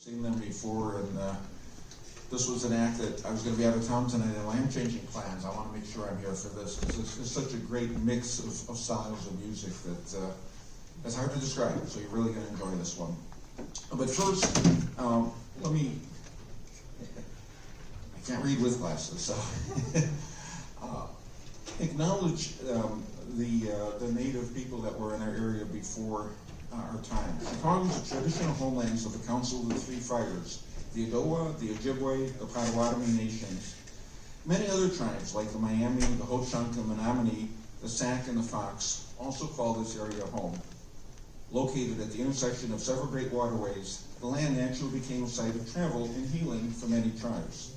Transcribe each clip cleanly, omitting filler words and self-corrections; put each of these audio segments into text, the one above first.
seen them before, and this was an act that I was going to be out of town tonight, and I am changing plans. I want to make sure I'm here for this. It's such a great mix of styles of music that it's hard to describe, so you're really going to enjoy this one. But first, let me, I can't read with glasses, so acknowledge the native people that were in our area before our time. Chicago is the traditional homelands of the Council of the Three Fires, the Odawa, the Ojibwe, the Potawatomi nations. Many other tribes like the Miami, the Ho-Chunk, the Menominee, the Sac, and the Fox also call this area home. Located at the intersection of several great waterways, the land naturally became a site of travel and healing for many tribes.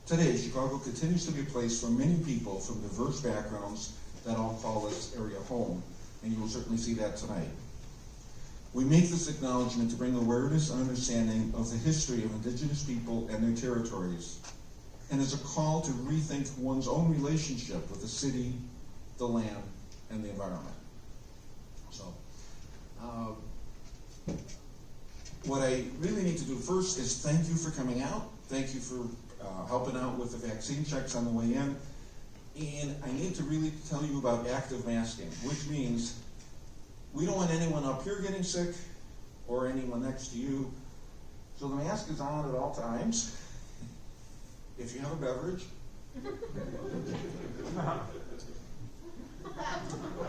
Today, Chicago continues to be a place for many people from diverse backgrounds that all call this area home, and you will certainly see that tonight. We make this acknowledgement to bring awareness and understanding of the history of Indigenous people and their territories, and as a call to rethink one's own relationship with the city, the land, and the environment. So, what I really need to do first is thank you for coming out. Thank you for helping out with the vaccine checks on the way in. And I need to really tell you about active masking, which means we don't want anyone up here getting sick or anyone next to you. So the mask is on at all times. If you have a beverage. I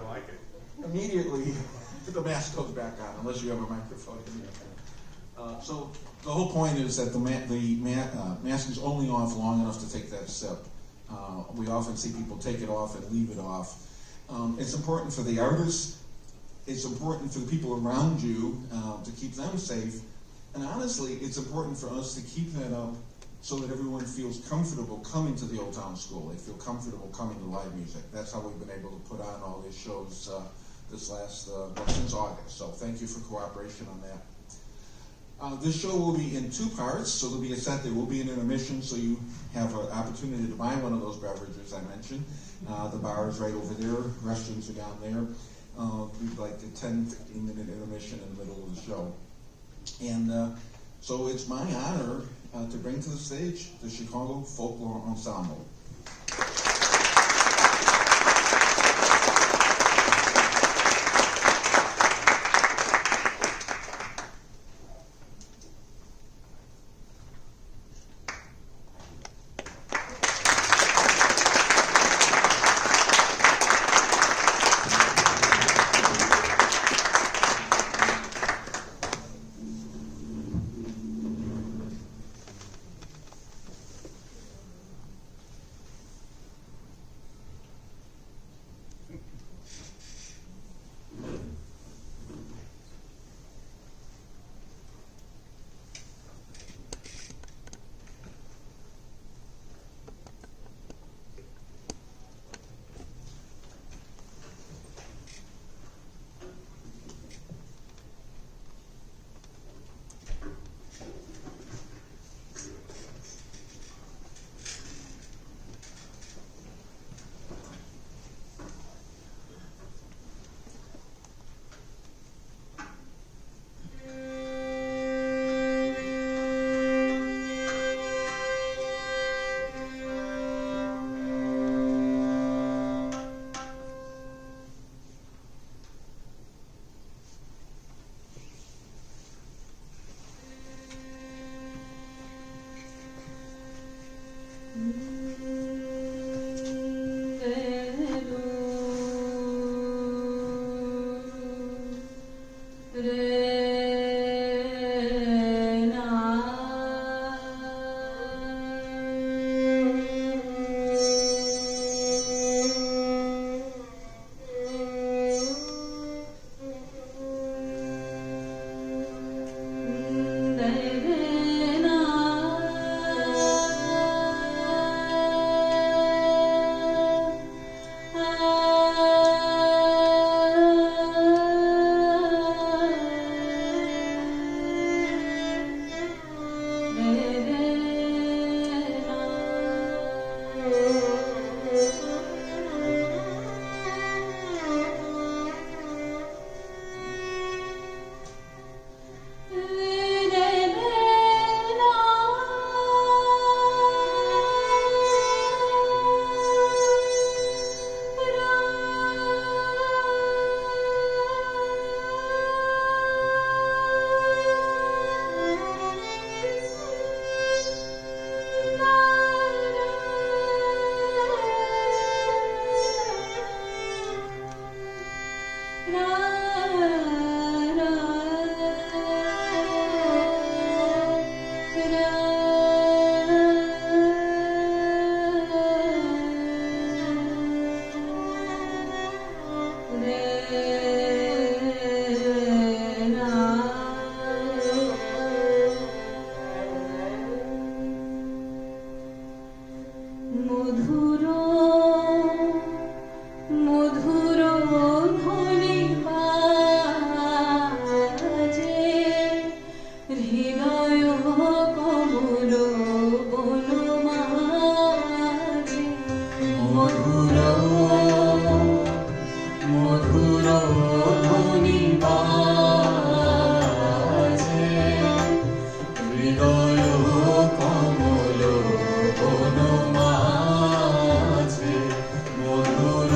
like it. Immediately, the mask goes back on, unless you have a microphone. So the whole point is that the mask is only off long enough to take that sip. We often see people take it off and leave it off. It's important for the artists. It's important for the people around you to keep them safe. And honestly, it's important for us to keep that up so that everyone feels comfortable coming to the Old Town School. They feel comfortable coming to live music. That's how we've been able to put on all these shows since August. So thank you for cooperation on that. This show will be in two parts, so there'll be a set, there will be an intermission, so you have an opportunity to buy one of those beverages I mentioned. The bar is right over there, restrooms are down there. We'd like a 10-15 minute intermission in the middle of the show. And so it's my honor to bring to the stage the Chicago Folklore Ensemble. কমল বনমাঝে মধুর মধুর ধ্বনি বাজে হৃদয় কমল বনমাঝে মধুর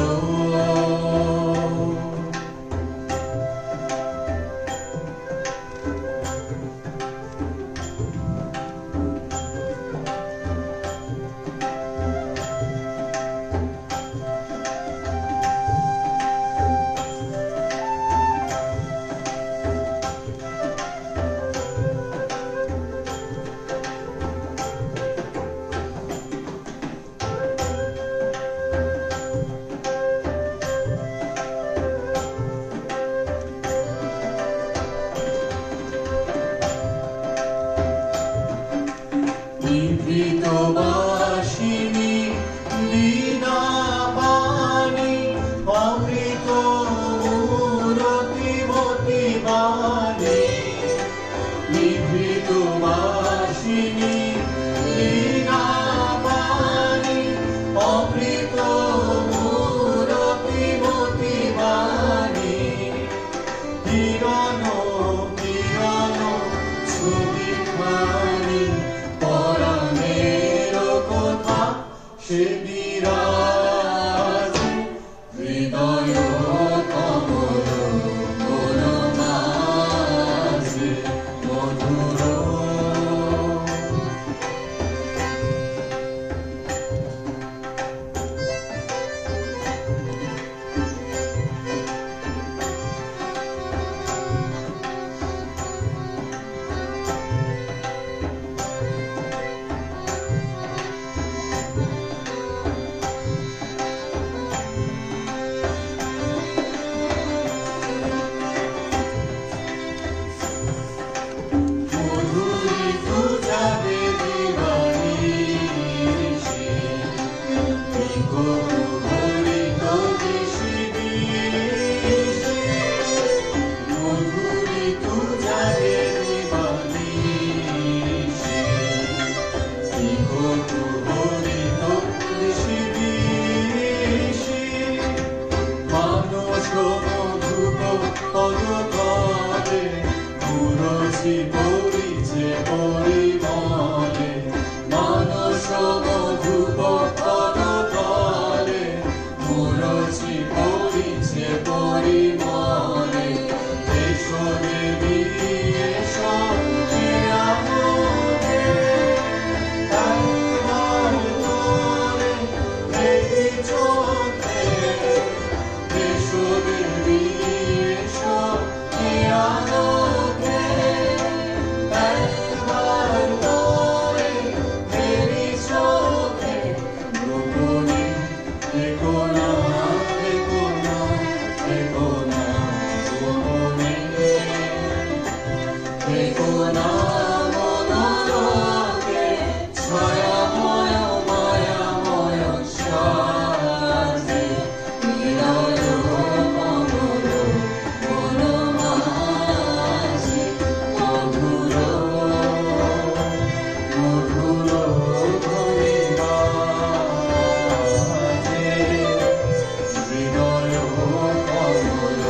নিভৃত বাসিনী বীণা বাণী অমৃত মূরতি মতি বাণী নিভৃত বাসিনী বীণা বাণী অমৃত মূরতি মতি বাণী কিরণ কিরণ ছবি খানি পরাণের কথা সে বিরাজে হৃদয় কমল বনমাঝে মধুর মধুরী পূজাবে দিবানিশি ভিখো হরিত দিশি দিশি মধুরী পূজাবে দিবানিশি ভিখো হরিত দিশি দিশি মানস মধুপ পদতলে মুরসি পরিছে পরিমলে মানস মধুপ পদতলে মুরসি পরিছে পরিমলে এসো দেবী এসো নিরাময়ে একবার তোরে দেখি চোখে এসো দেবী এসো নিরাময়ে একবার তোরে দেখি চোখে গোপনে দেখো না দেখো না দেখো না গোপনে দেখো না মনোরথে ছায়াময় মায়াময় সাজে হৃদয় কমল বনমাঝে মধুর মধুর ধ্বনি বাজে হৃদয় কমল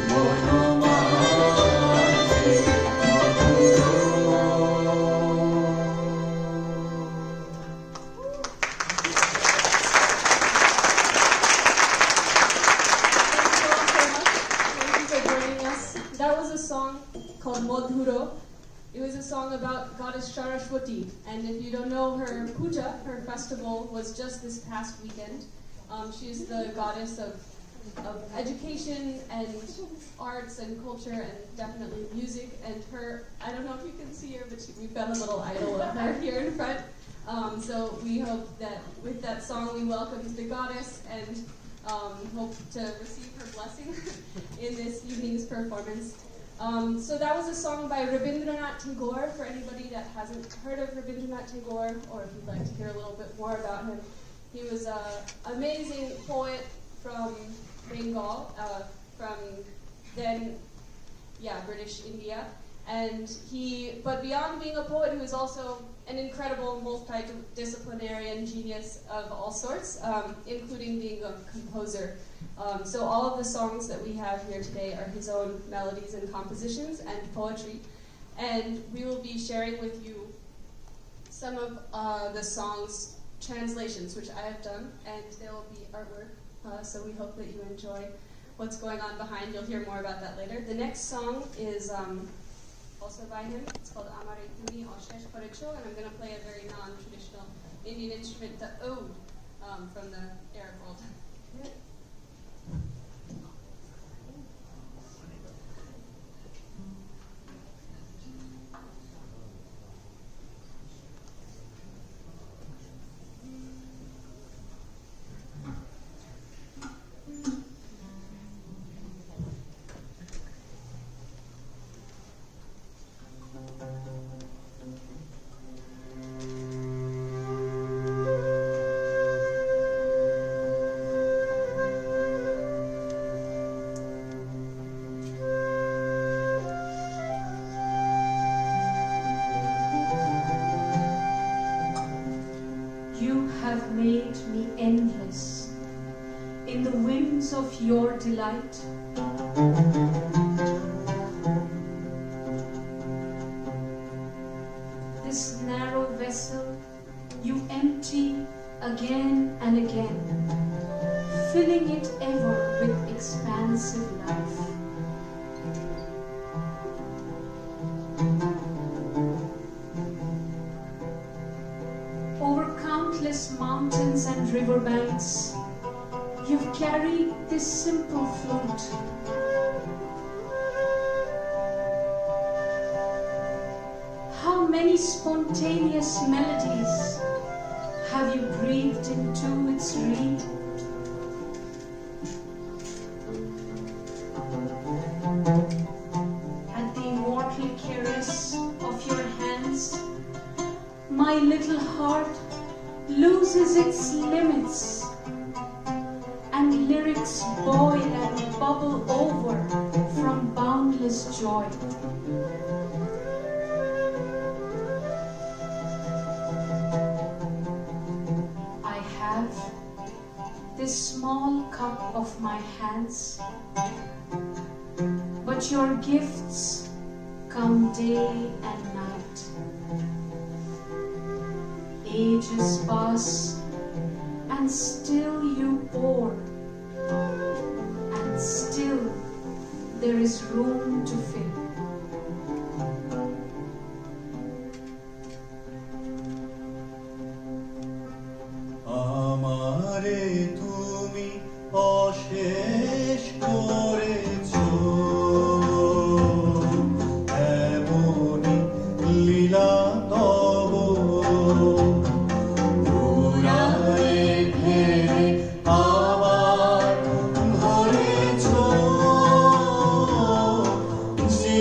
বনমাঝে Thank you for joining us. That was a song called Modhuro. It was a song about goddess Saraswati. And if you don't know, her puja, her festival, was just this past weekend. She's the goddess of education and arts and culture and definitely music. And her, I don't know if you can see her, but we've got a little idol of her here in front. So we hope that with that song we welcome the goddess and hope to receive her blessing in this evening's performance. So that was a song by Rabindranath Tagore, for anybody that hasn't heard of Rabindranath Tagore, or if you'd like to hear a little bit more about him. He was an amazing poet from Bengal, from then, British India. But beyond being a poet, he was also an incredible multidisciplinarian genius of all sorts, including being a composer. So all of the songs that we have here today are his own melodies and compositions and poetry. And we will be sharing with you some of the songs' translations, which I have done, and there will be artwork. So we hope that you enjoy what's going on behind. You'll hear more about that later. The next song is also by him. It's called Amare Tumi Oshesh Korecho, and I'm going to play a very non-traditional Indian instrument, the oud, from the Arab world. Made me endless in the winds of your delight. This narrow vessel you empty again and again, filling it ever with expansive life. Mountains and riverbanks, you've carried this simple flute. How many spontaneous melodies have you breathed into its reed? At the immortal caress of your hands, my little heart loses its limits, and lyrics boil and bubble over from boundless joy. I have this small cup of my hands, but your gifts come day and night. Ages pass, and still you pour, and still there is room to fill. Amare tumi oshesh korecho, emoni lila tobo. See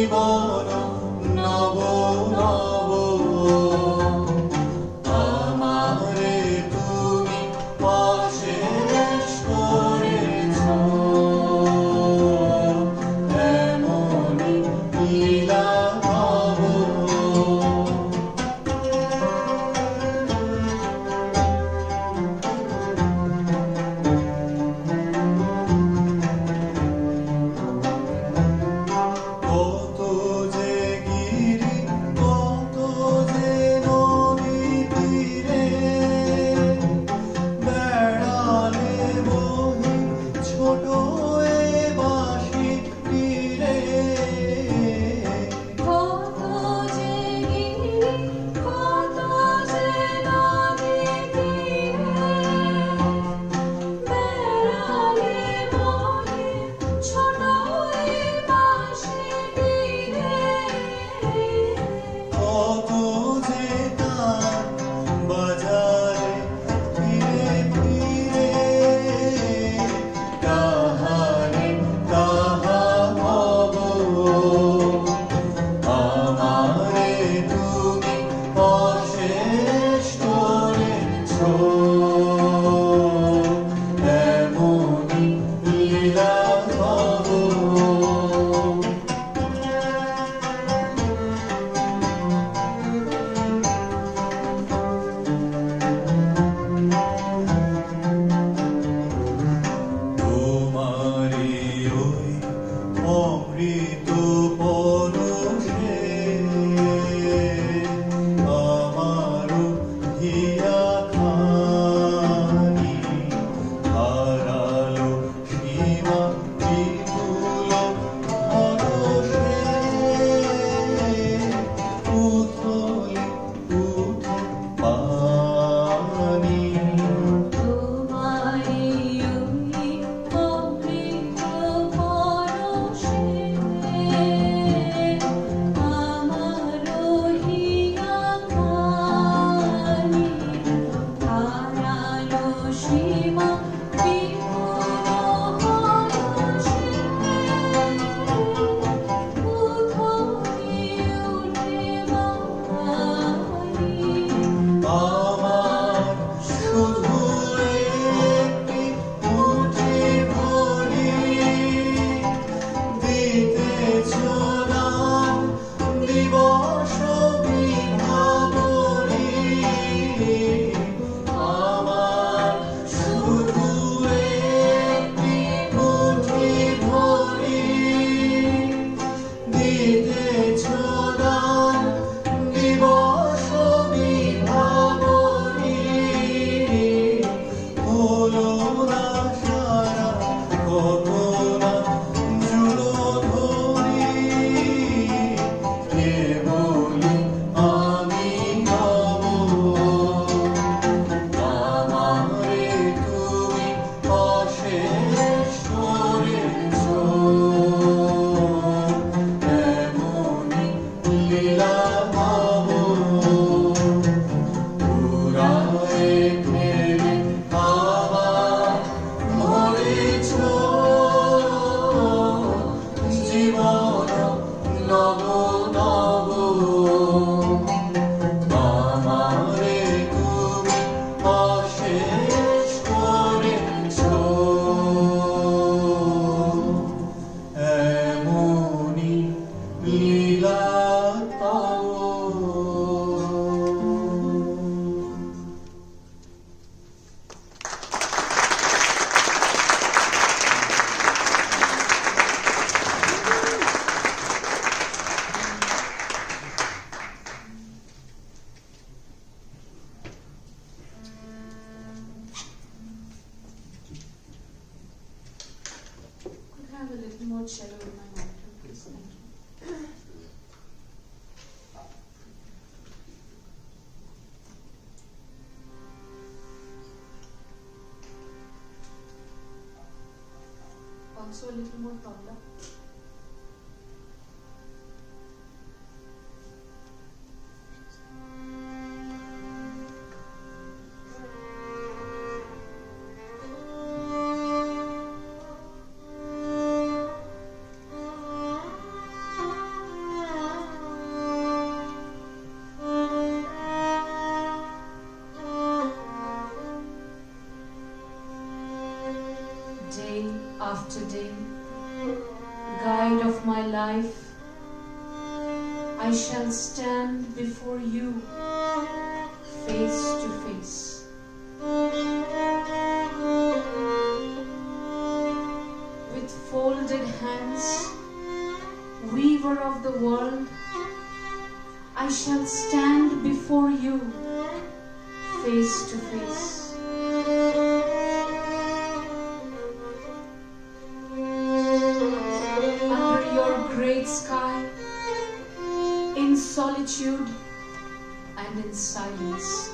আমার শুধু একটি মুঠি ভরি দিতেছ দান দিবস বিভাবনী আমার শুধু একটি মুঠি ভরি দিতেছ দান দিবস বিভাবনী হলো না সারা কত না জুড়োধরি কেবলই আমি গাব আমারে তুমি অশেষ করেছ এমনই লীলা ভাব পুরায়ে ফেলে আবার ভরেছ জীবন নব নব আমারে তুমি অশেষ করেছ এমনই লীলা তব Could I have a little more cello in my monitor, please? Thank you. Also a little more tabla. Day after day, guide of my life, I shall stand before you face to face. With folded hands, weaver of the world, I shall stand before you face to face. Under your great sky, in solitude and in silence,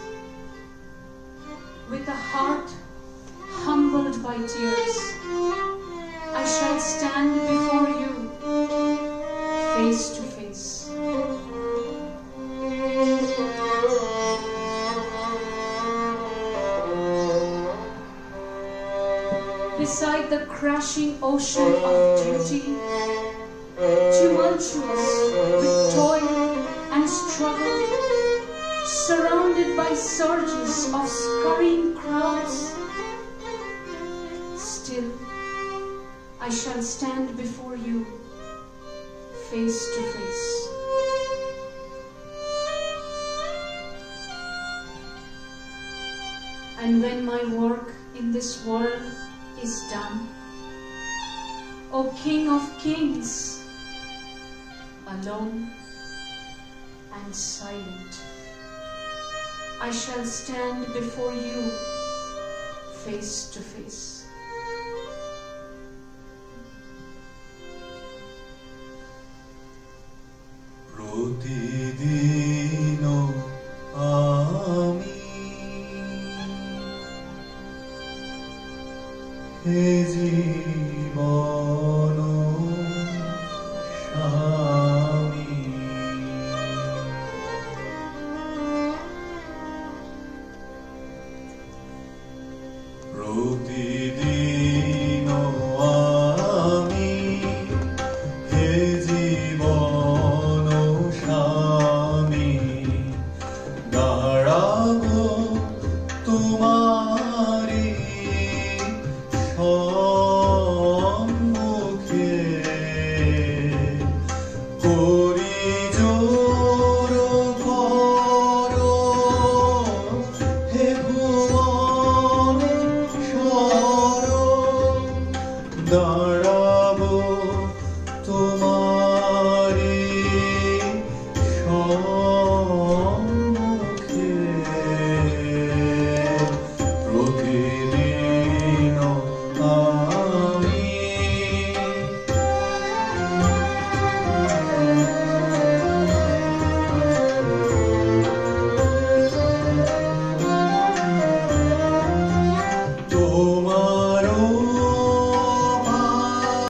with a heart humbled by tears, I shall stand before you face to face. Beside the crashing ocean of duty, tumultuous with toil and struggle, surrounded by surges of scurrying crowds, still I shall stand before you face to face. And when my work in this world is done, O King of Kings, alone and silent, I shall stand before you face to face. প্রতি